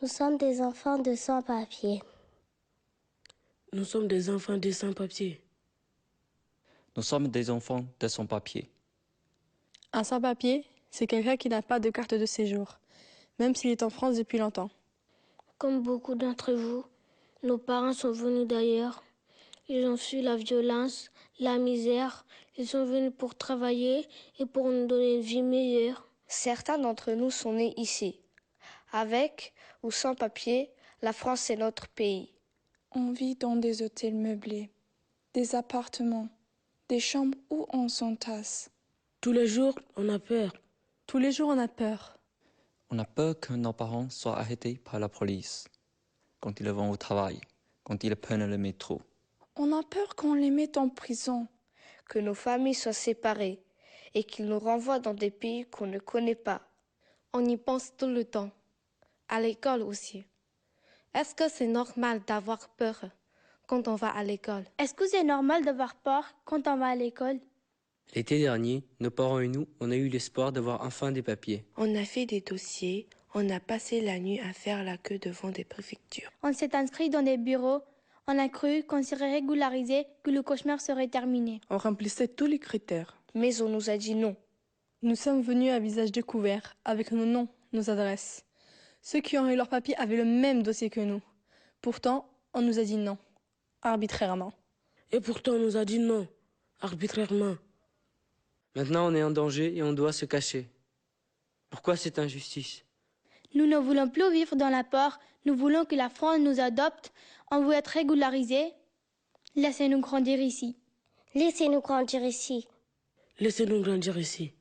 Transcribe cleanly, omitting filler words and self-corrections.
Nous sommes des enfants de sans-papiers. Nous sommes des enfants de sans-papiers. Nous sommes des enfants de sans-papiers. Un sans-papier, c'est quelqu'un qui n'a pas de carte de séjour, même s'il est en France depuis longtemps. Comme beaucoup d'entre vous, nos parents sont venus d'ailleurs. Ils ont fui la violence, la misère. Ils sont venus pour travailler et pour nous donner une vie meilleure. Certains d'entre nous sont nés ici. Avec ou sans papier, la France est notre pays. On vit dans des hôtels meublés, des appartements, des chambres où on s'entasse. Tous les jours, on a peur. Tous les jours, on a peur. On a peur que nos parents soient arrêtés par la police, quand ils vont au travail, quand ils prennent le métro. On a peur qu'on les mette en prison. Que nos familles soient séparées et qu'ils nous renvoient dans des pays qu'on ne connaît pas. On y pense tout le temps. À l'école aussi. Est-ce que c'est normal d'avoir peur quand on va à l'école? Est-ce que c'est normal d'avoir peur quand on va à l'école? L'été dernier, nos parents et nous, on a eu l'espoir d'avoir enfin des papiers. On a fait des dossiers, on a passé la nuit à faire la queue devant des préfectures. On s'est inscrit dans des bureaux. On a cru qu'on serait régularisé, que le cauchemar serait terminé. On remplissait tous les critères. Mais on nous a dit non. Nous sommes venus à visage découvert, avec nos noms, nos adresses. Ceux qui ont eu leur papier avaient le même dossier que nous. Pourtant, on nous a dit non, arbitrairement. Et pourtant, on nous a dit non, arbitrairement. Maintenant, on est en danger et on doit se cacher. Pourquoi cette injustice? Nous ne voulons plus vivre dans la peur. Nous voulons que la France nous adopte. On veut être régularisés. Laissez-nous grandir ici. Laissez-nous grandir ici. Laissez-nous grandir ici.